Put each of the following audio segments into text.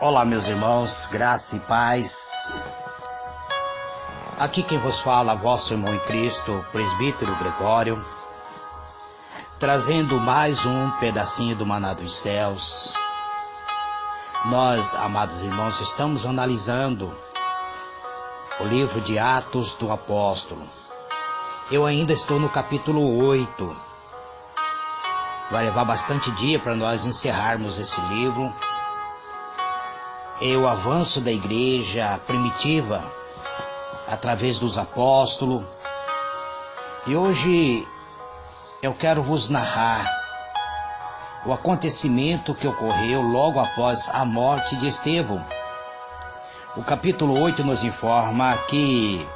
Olá, meus irmãos, graça e paz. Aqui quem vos fala, vosso irmão em Cristo, presbítero Gregório, trazendo mais um pedacinho do maná dos céus. Nós, amados irmãos, estamos analisando o livro de Atos do Apóstolo. Eu ainda estou no capítulo 8. Vai levar bastante dia para nós encerrarmos esse livro. É o avanço da igreja primitiva através dos apóstolos. E hoje eu quero vos narrar o acontecimento que ocorreu logo após a morte de Estevão. O capítulo 8 nos informa que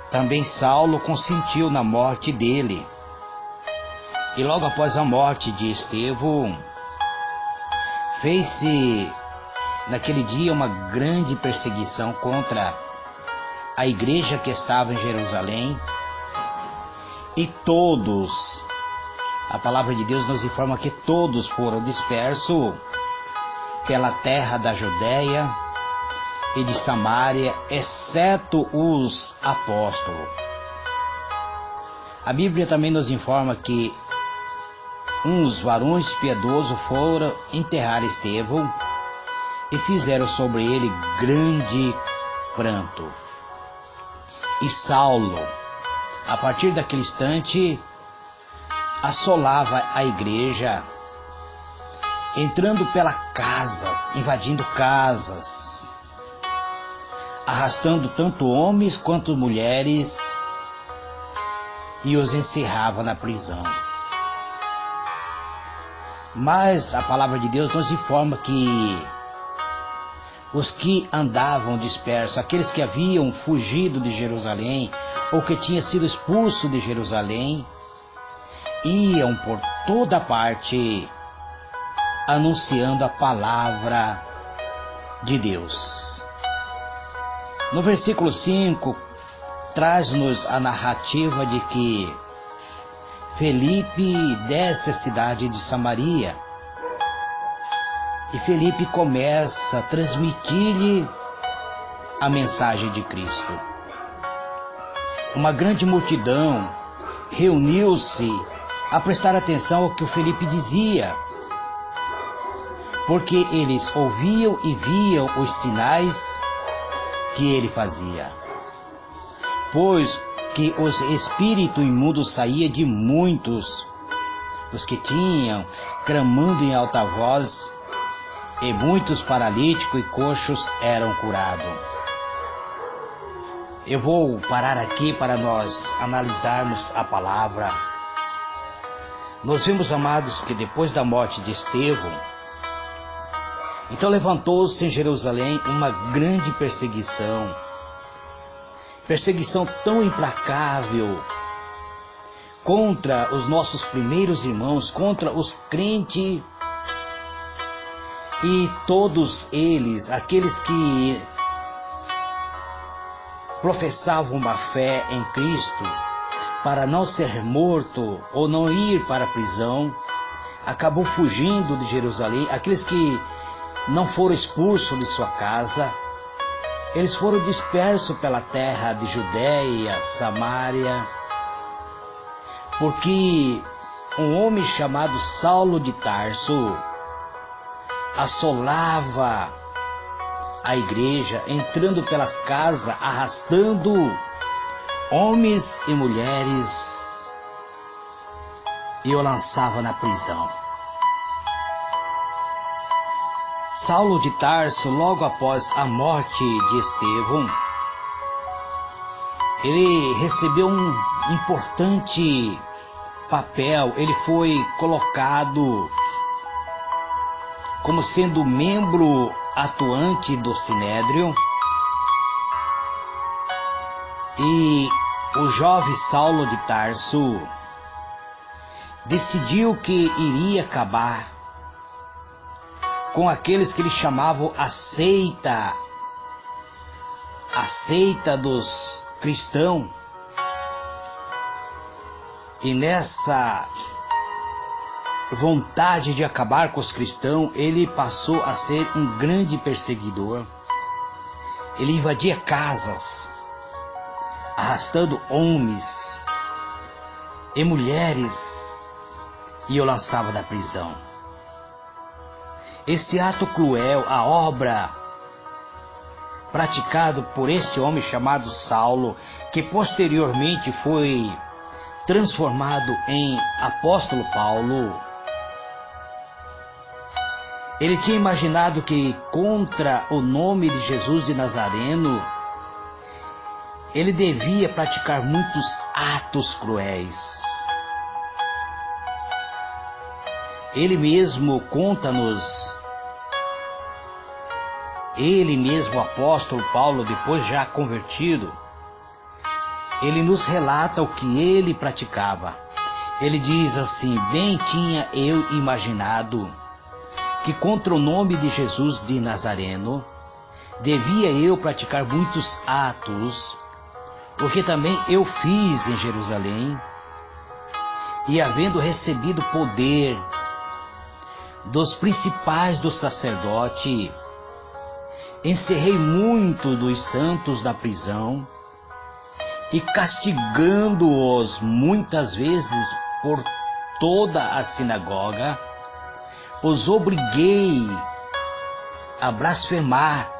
também Saulo consentiu na morte dele. E logo após a morte de Estevão, fez-se naquele dia uma grande perseguição contra a igreja que estava em Jerusalém. E todos, a palavra de Deus nos informa que todos foram dispersos pela terra da Judéia e de Samaria, exceto os apóstolos. A Bíblia também nos informa que uns varões piedosos foram enterrar Estevão e fizeram sobre ele grande pranto. E Saulo, a partir daquele instante, assolava a igreja, entrando pelas casas, invadindo casas, arrastando tanto homens quanto mulheres, e os encerrava na prisão. Mas a palavra de Deus nos informa que os que andavam dispersos, aqueles que haviam fugido de Jerusalém, ou que tinham sido expulsos de Jerusalém, iam por toda parte anunciando a palavra de Deus. No versículo 5, traz-nos a narrativa de que Felipe desce à cidade de Samaria. E Felipe começa a transmitir-lhe a mensagem de Cristo. Uma grande multidão reuniu-se a prestar atenção ao que o Felipe dizia, porque eles ouviam e viam os sinais que ele fazia. Pois que os espíritos imundos saíam de muitos, os que tinham, clamando em alta voz, e muitos paralíticos e coxos eram curados. Eu vou parar aqui para nós analisarmos a palavra. Nós vimos, amados, que depois da morte de Estevão, então levantou-se em Jerusalém uma grande perseguição. Perseguição tão implacável contra os nossos primeiros irmãos, contra os crentes. E todos eles, aqueles que professavam uma fé em Cristo, para não ser morto ou não ir para a prisão, acabou fugindo de Jerusalém. Aqueles que não foram expulsos de sua casa, eles foram dispersos pela terra de Judéia, Samaria, porque um homem chamado Saulo de Tarso assolava a igreja, entrando pelas casas, arrastando homens e mulheres, e o lançava na prisão. Saulo de Tarso, logo após a morte de Estevão, ele recebeu um importante papel. Ele foi colocado como sendo membro atuante do Sinédrio, e o jovem Saulo de Tarso decidiu que iria acabar com aqueles que ele chamavam a seita dos cristãos. E nessa vontade de acabar com os cristãos, ele passou a ser um grande perseguidor. Ele invadia casas, arrastando homens e mulheres, e o lançava da prisão. Esse ato cruel, a obra praticado por este homem chamado Saulo, que posteriormente foi transformado em apóstolo Paulo, ele tinha imaginado que contra o nome de Jesus de Nazareno, ele devia praticar muitos atos cruéis. Ele mesmo conta-nos, ele mesmo, o apóstolo Paulo, depois já convertido, ele nos relata o que ele praticava. Ele diz assim: bem tinha eu imaginado que contra o nome de Jesus de Nazareno devia eu praticar muitos atos, porque também eu fiz em Jerusalém, e havendo recebido poder dos principais do sacerdote, encerrei muito dos santos na prisão, e castigando-os muitas vezes por toda a sinagoga, os obriguei a blasfemar,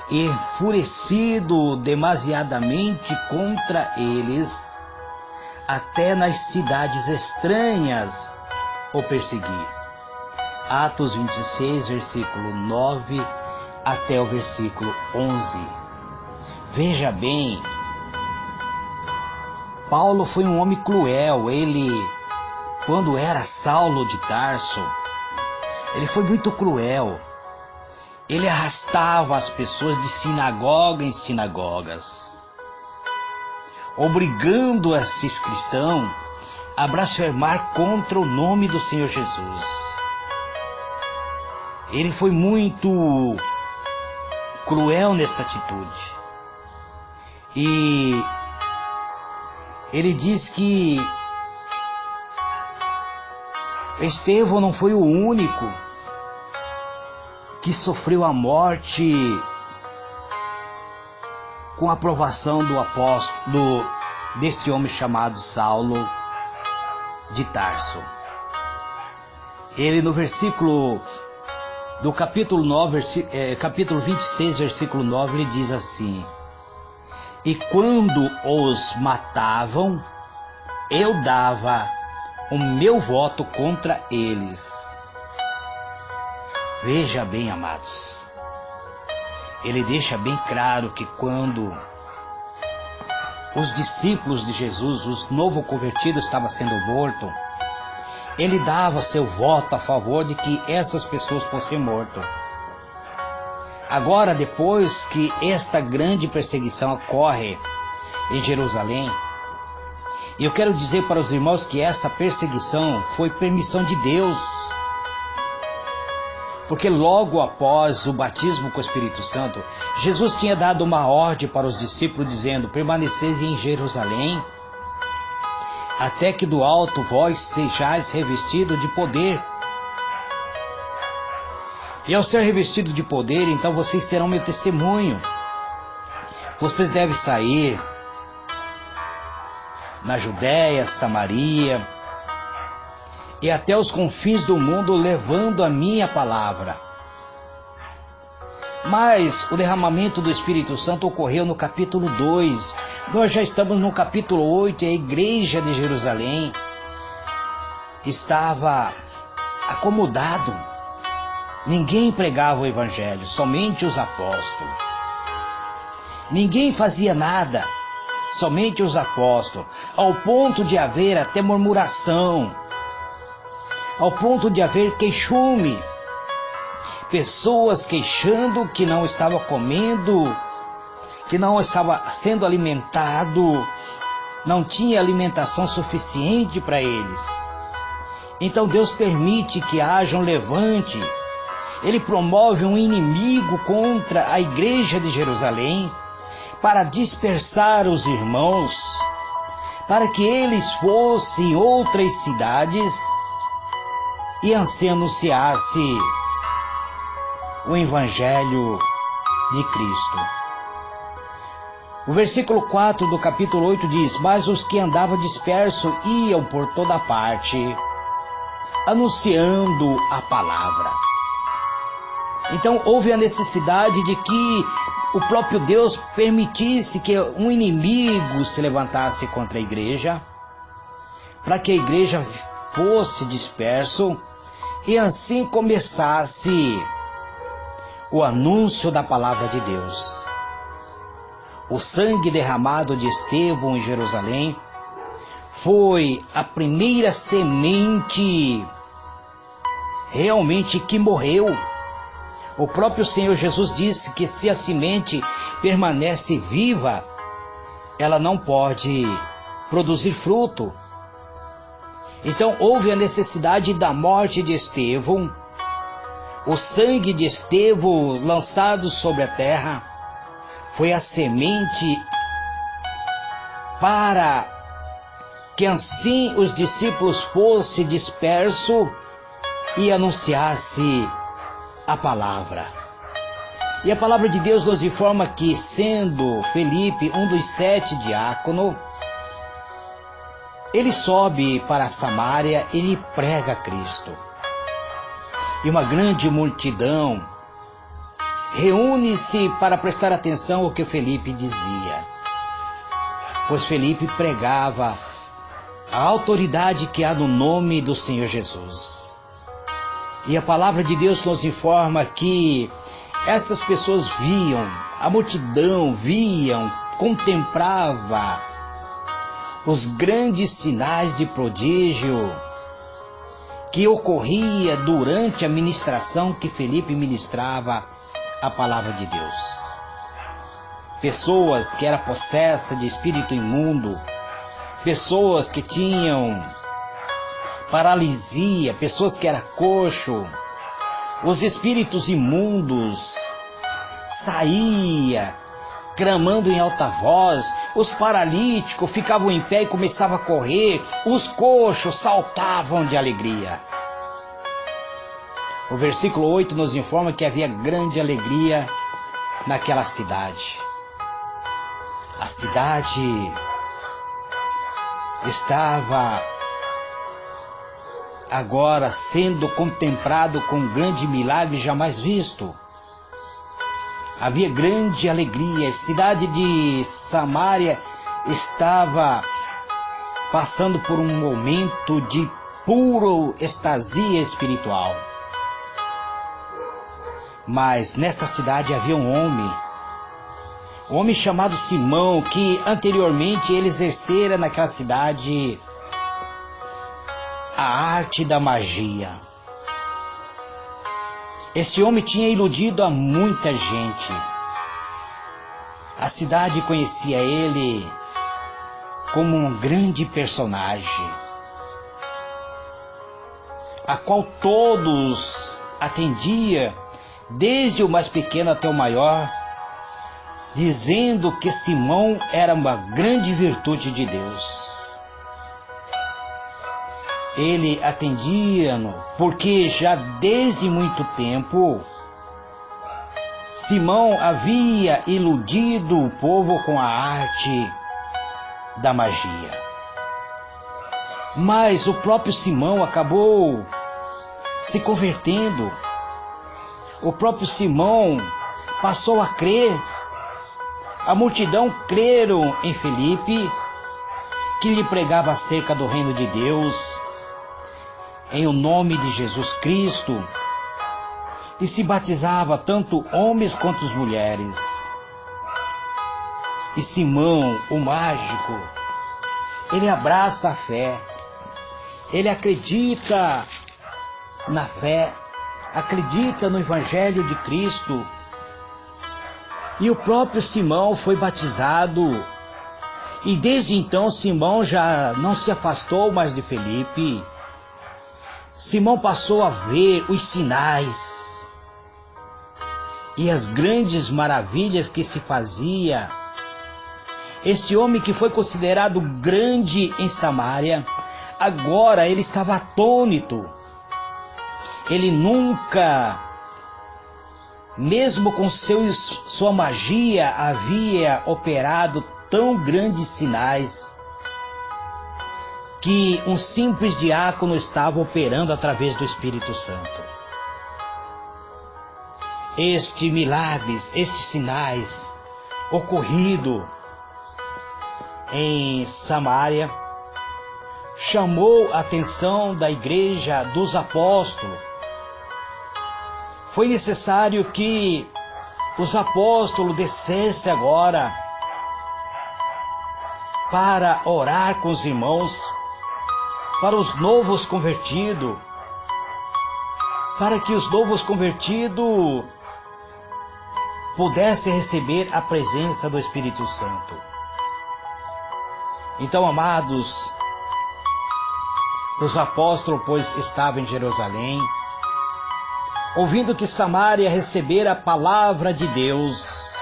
e enfurecido demasiadamente contra eles, até nas cidades estranhas o persegui. Atos 26, versículo 9 até o versículo 11. Veja bem, Paulo foi um homem cruel. Ele, quando era Saulo de Tarso, ele foi muito cruel. Ele arrastava as pessoas de sinagoga em sinagogas, obrigando esses cristãos a blasfemar contra o nome do Senhor Jesus. Ele foi muito cruel nessa atitude. E ele diz que Estevão não foi o único que sofreu a morte com a aprovação do apóstolo, desse homem chamado Saulo de Tarso. Ele, no versículo do capítulo capítulo 26, versículo 9, ele diz assim: e quando os matavam, eu dava o meu voto contra eles. Veja bem, amados, ele deixa bem claro que quando os discípulos de Jesus, os novo convertidos, estavam sendo mortos, ele dava seu voto a favor de que essas pessoas fossem mortas. Agora, depois que esta grande perseguição ocorre em Jerusalém, eu quero dizer para os irmãos que essa perseguição foi permissão de Deus. Porque logo após o batismo com o Espírito Santo, Jesus tinha dado uma ordem para os discípulos, dizendo: permaneceis em Jerusalém, até que do alto vós sejais revestidos de poder. E ao ser revestido de poder, então vocês serão meu testemunho. Vocês devem sair na Judéia, Samaria e até os confins do mundo, levando a minha palavra. Mas o derramamento do Espírito Santo ocorreu no capítulo 2. Nós já estamos no capítulo 8 e a igreja de Jerusalém estava acomodado. Ninguém pregava o evangelho, somente os apóstolos. Ninguém fazia nada, somente os apóstolos, ao ponto de haver até murmuração, ao ponto de haver queixume, pessoas queixando que não estava comendo, que não estava sendo alimentado, não tinha alimentação suficiente para eles. Então Deus permite que haja um levante. Ele promove um inimigo contra a igreja de Jerusalém para dispersar os irmãos, para que eles fossem em outras cidades e assim anunciasse o Evangelho de Cristo. O versículo 4 do capítulo 8 diz: mas os que andavam dispersos iam por toda parte, anunciando a palavra. Então houve a necessidade de que o próprio Deus permitisse que um inimigo se levantasse contra a igreja, para que a igreja fosse disperso e assim começasse o anúncio da palavra de Deus. O sangue derramado de Estevão em Jerusalém foi a primeira semente realmente que morreu. O próprio Senhor Jesus disse que se a semente permanece viva, ela não pode produzir fruto. Então houve a necessidade da morte de Estevão, o sangue de Estevão lançado sobre a terra, foi a semente para que assim os discípulos fossem dispersos e anunciasse a palavra. E a palavra de Deus nos informa que, sendo Felipe um dos 7 diáconos, ele sobe para Samaria e lhe prega Cristo. E uma grande multidão reúne-se para prestar atenção ao que Felipe dizia, pois Felipe pregava a autoridade que há no nome do Senhor Jesus. E a palavra de Deus nos informa que essas pessoas viam, a multidão viam, contemplava os grandes sinais de prodígio que ocorria durante a ministração que Felipe ministrava a palavra de Deus. Pessoas que eram possessas de espírito imundo, pessoas que tinham paralisia, pessoas que eram coxo, os espíritos imundos saía clamando em alta voz, os paralíticos ficavam em pé e começavam a correr, os coxos saltavam de alegria. O versículo 8 nos informa que havia grande alegria naquela cidade. A cidade estava agora sendo contemplado com um grande milagre jamais visto. Havia grande alegria. A cidade de Samaria estava passando por um momento de puro estasia espiritual. Mas nessa cidade havia um homem chamado Simão, que anteriormente ele exercera naquela cidade a arte da magia. Esse homem tinha iludido a muita gente. A cidade conhecia ele como um grande personagem, a qual todos atendiam, desde o mais pequeno até o maior, dizendo que Simão era uma grande virtude de Deus. Ele atendia-no porque já desde muito tempo Simão havia iludido o povo com a arte da magia. Mas o próprio Simão acabou se convertendo. O próprio Simão passou a crer. A multidão creram em Felipe, que lhe pregava acerca do reino de Deus, em o nome de Jesus Cristo, e se batizava tanto homens quanto as mulheres. E Simão, o mágico, ele abraça a fé, ele acredita na fé, acredita no Evangelho de Cristo. E o próprio Simão foi batizado, e desde então Simão já não se afastou mais de Felipe. Simão passou a ver os sinais e as grandes maravilhas que se fazia. Este homem que foi considerado grande em Samaria, agora ele estava atônito. Ele nunca, mesmo com sua magia, havia operado tão grandes sinais que um simples diácono estava operando através do Espírito Santo. Estes milagres, estes sinais ocorrido em Samaria chamou a atenção da igreja dos apóstolos. Foi necessário que os apóstolos descessem agora para orar com os irmãos, para os novos convertidos, para que os novos convertidos pudessem receber a presença do Espírito Santo. Então, amados, os apóstolos, pois, estavam em Jerusalém, ouvindo que Samaria recebera a palavra de Deus.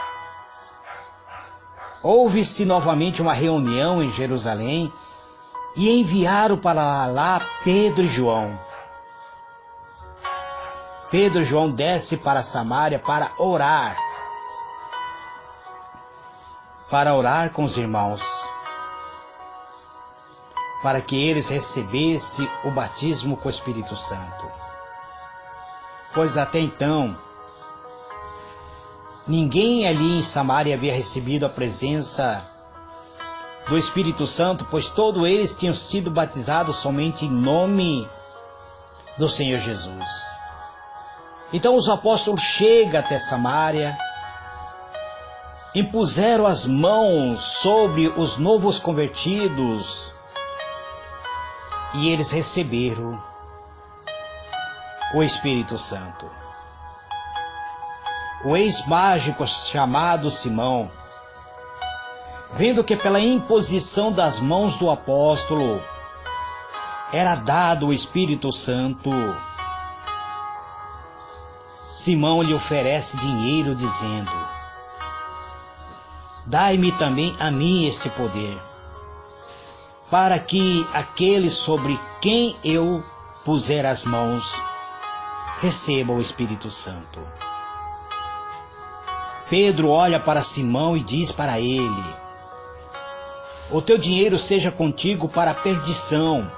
Houve-se novamente uma reunião em Jerusalém e enviaram para lá Pedro e João. Pedro e João descem para Samaria para orar com os irmãos, para que eles recebessem o batismo com o Espírito Santo. Pois até então, ninguém ali em Samaria havia recebido a presença do Espírito Santo, pois todos eles tinham sido batizados somente em nome do Senhor Jesus. Então os apóstolos chegam até Samaria, impuseram as mãos sobre os novos convertidos e eles receberam o Espírito Santo. O ex-mágico chamado Simão, vendo que pela imposição das mãos do apóstolo era dado o Espírito Santo, Simão lhe oferece dinheiro, dizendo: dai-me também a mim este poder, para que aquele sobre quem eu puser as mãos receba o Espírito Santo. Pedro olha para Simão e diz para ele: o teu dinheiro seja contigo para a perdição,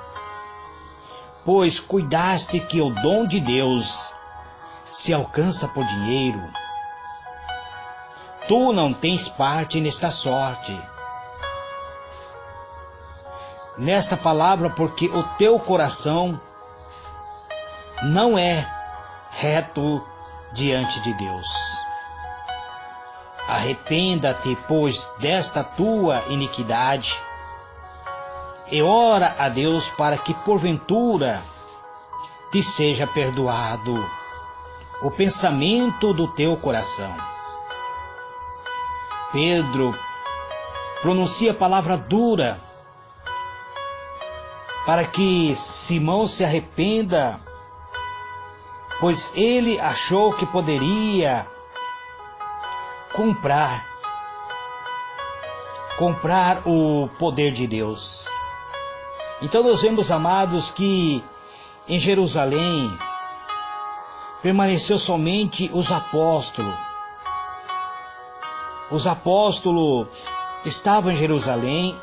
pois cuidaste que o dom de Deus se alcança por dinheiro. Tu não tens parte nesta sorte. Nesta palavra, porque o teu coração não é reto diante de Deus. Arrependa-te, pois, desta tua iniquidade, e ora a Deus para que porventura te seja perdoado o pensamento do teu coração. Pedro pronuncia a palavra dura para que Simão se arrependa, pois ele achou que poderia comprar o poder de Deus. Então nós vemos, amados, que em Jerusalém permaneceu somente os apóstolos. Os apóstolos estavam em Jerusalém,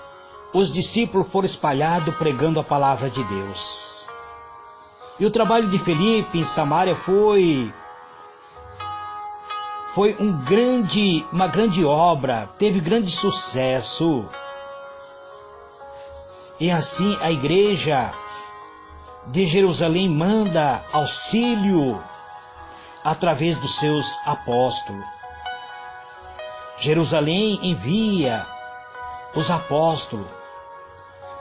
os discípulos foram espalhados pregando a palavra de Deus. E o trabalho de Felipe em Samaria foi uma grande obra, teve grande sucesso. E assim a igreja de Jerusalém manda auxílio através dos seus apóstolos. Jerusalém envia os apóstolos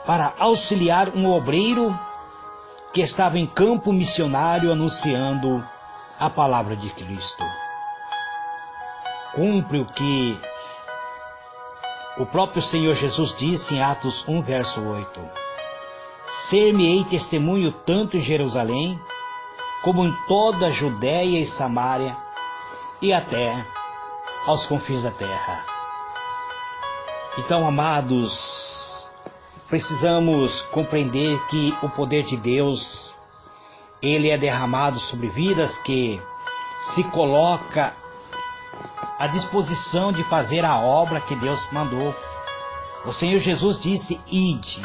para auxiliar um obreiro que estava em campo missionário anunciando a palavra de Cristo. Cumpre o que o próprio Senhor Jesus disse em Atos 1, verso 8. Ser-me-ei testemunho tanto em Jerusalém, como em toda a Judéia e Samária, e até aos confins da terra. Então, amados, precisamos compreender que o poder de Deus ele é derramado sobre vidas que se coloca à disposição de fazer a obra que Deus mandou. O Senhor Jesus disse: ide.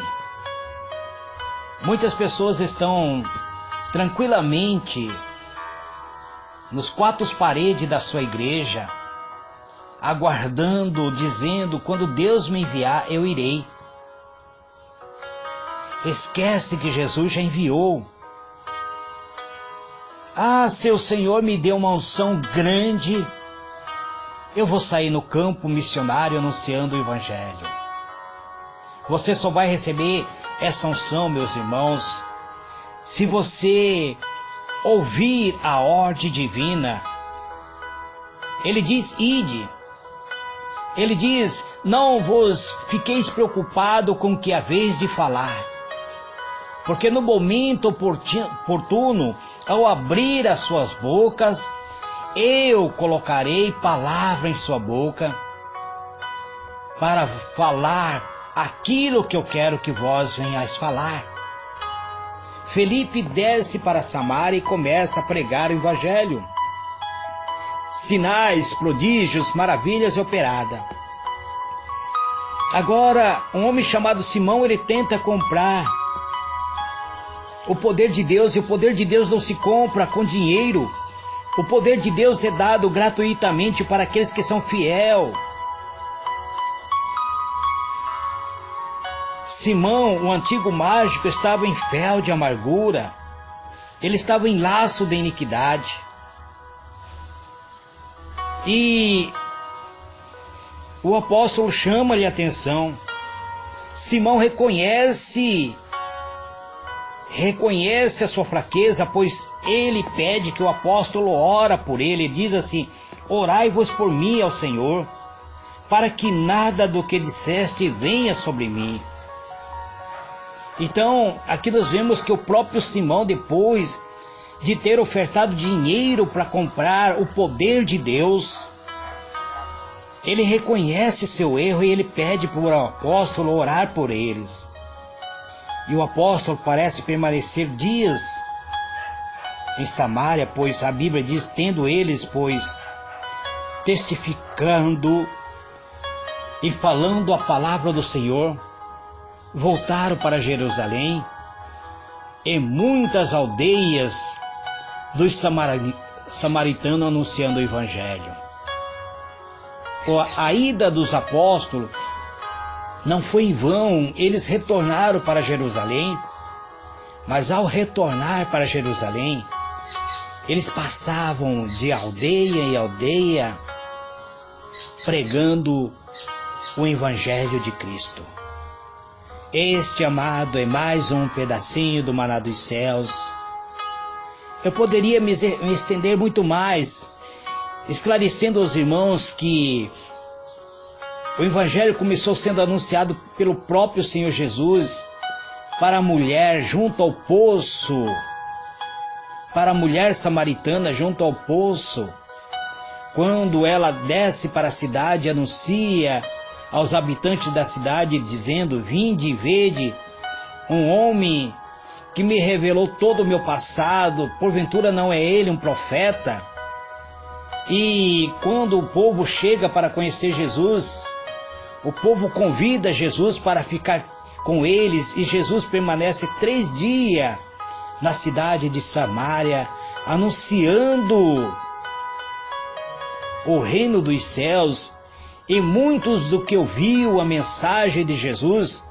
Muitas pessoas estão tranquilamente nos quatro paredes da sua igreja, aguardando, dizendo: quando Deus me enviar, eu irei. Esquece que Jesus já enviou. Ah, se o Senhor me deu uma unção grande, eu vou sair no campo missionário anunciando o Evangelho. Você só vai receber essa unção, meus irmãos, se você ouvir a ordem divina. Ele diz: ide. Ele diz: não vos fiqueis preocupados com o que haveis de falar, porque no momento oportuno, ao abrir as suas bocas, eu colocarei palavra em sua boca para falar aquilo que eu quero que vós venhais falar. Felipe desce para Samaria e começa a pregar o Evangelho. Sinais, prodígios, maravilhas operadas. Agora, um homem chamado Simão, ele tenta comprar o poder de Deus, e o poder de Deus não se compra com dinheiro. O poder de Deus é dado gratuitamente para aqueles que são fiéis. Simão, o antigo mágico, estava em fel de amargura. Ele estava em laço de iniquidade. E o apóstolo chama-lhe a atenção. Simão reconhece a sua fraqueza, pois ele pede que o apóstolo ora por ele. Ele diz assim: orai-vos por mim ao Senhor, para que nada do que disseste venha sobre mim. Então, aqui nós vemos que o próprio Simão, depois de ter ofertado dinheiro para comprar o poder de Deus, ele reconhece seu erro e ele pede para o apóstolo orar por eles. E o apóstolo parece permanecer dias em Samaria, pois a Bíblia diz: tendo eles, pois, testificando e falando a palavra do Senhor, voltaram para Jerusalém, e muitas aldeias dos samaritanos anunciando o Evangelho. A ida dos apóstolos não foi em vão. Eles retornaram para Jerusalém, mas ao retornar para Jerusalém, eles passavam de aldeia em aldeia pregando o Evangelho de Cristo. Este, amado, é mais um pedacinho do maná dos céus. Eu poderia me estender muito mais, esclarecendo aos irmãos que o Evangelho começou sendo anunciado pelo próprio Senhor Jesus para a mulher junto ao poço, para a mulher samaritana junto ao poço. Quando ela desce para a cidade, anuncia aos habitantes da cidade, dizendo: vinde e vede um homem que me revelou todo o meu passado, porventura não é ele um profeta? E quando o povo chega para conhecer Jesus, o povo convida Jesus para ficar com eles, e Jesus permanece 3 dias na cidade de Samaria, anunciando o reino dos céus. E muitos do que ouviam a mensagem de Jesus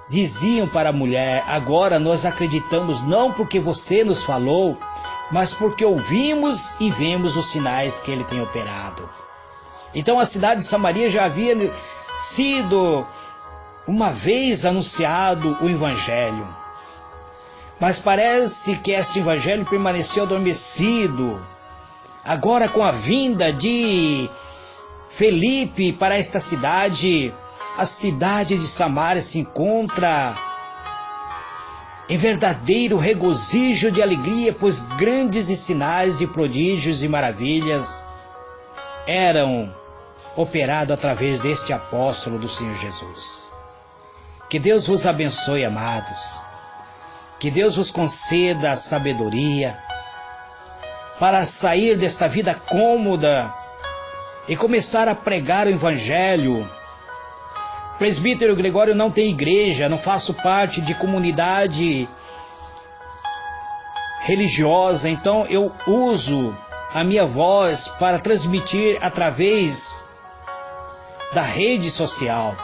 diziam para a mulher: agora nós acreditamos não porque você nos falou, mas porque ouvimos e vemos os sinais que ele tem operado. Então a cidade de Samaria já havia sido uma vez anunciado o Evangelho, mas parece que este Evangelho permaneceu adormecido. Agora, com a vinda de Felipe para esta cidade, a cidade de Samaria se encontra em verdadeiro regozijo de alegria, pois grandes sinais de prodígios e maravilhas eram operados através deste apóstolo do Senhor Jesus. Que Deus vos abençoe, amados. Que Deus vos conceda sabedoria para sair desta vida cômoda e começar a pregar o Evangelho. Presbítero Gregório, não tem igreja, não faço parte de comunidade religiosa, então eu uso a minha voz para transmitir através da rede social.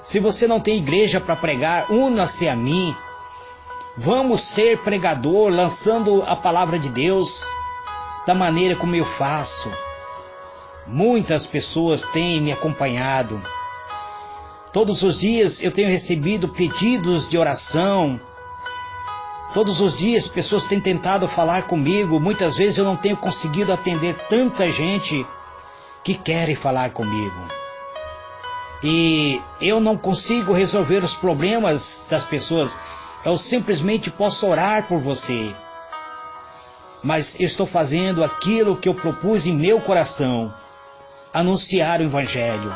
Se você não tem igreja para pregar, una-se a mim. Vamos ser pregador, lançando a palavra de Deus da maneira como eu faço. Muitas pessoas têm me acompanhado. Todos os dias eu tenho recebido pedidos de oração. Todos os dias pessoas têm tentado falar comigo. Muitas vezes eu não tenho conseguido atender tanta gente que querem falar comigo. E eu não consigo resolver os problemas das pessoas. Eu simplesmente posso orar por você. Mas eu estou fazendo aquilo que eu propus em meu coração. Anunciar o Evangelho.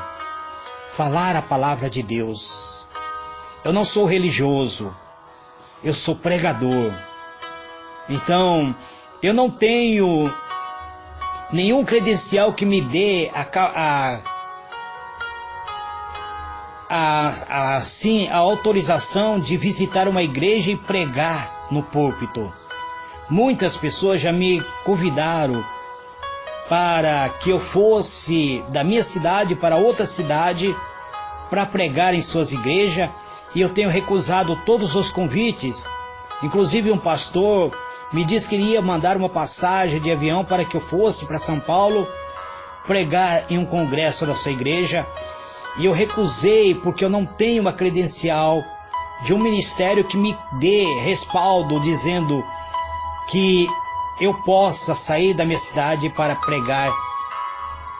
Falar a palavra de Deus. Eu não sou religioso. Eu sou pregador. Então, eu não tenho nenhum credencial que me dê a autorização de visitar uma igreja e pregar no púlpito. Muitas pessoas já me convidaram para que eu fosse da minha cidade para outra cidade para pregar em suas igrejas, e eu tenho recusado todos os convites. Inclusive um pastor me disse que iria mandar uma passagem de avião para que eu fosse para São Paulo pregar em um congresso da sua igreja. E eu recusei porque eu não tenho uma credencial de um ministério que me dê respaldo dizendo que eu possa sair da minha cidade para pregar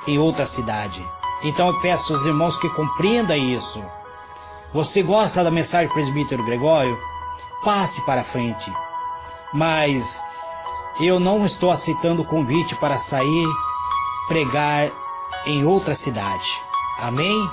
em outra cidade. Então eu peço aos irmãos que compreendam isso. Você gosta da mensagem do presbítero Gregório? Passe para frente. Mas eu não estou aceitando o convite para sair pregar em outra cidade. Amém?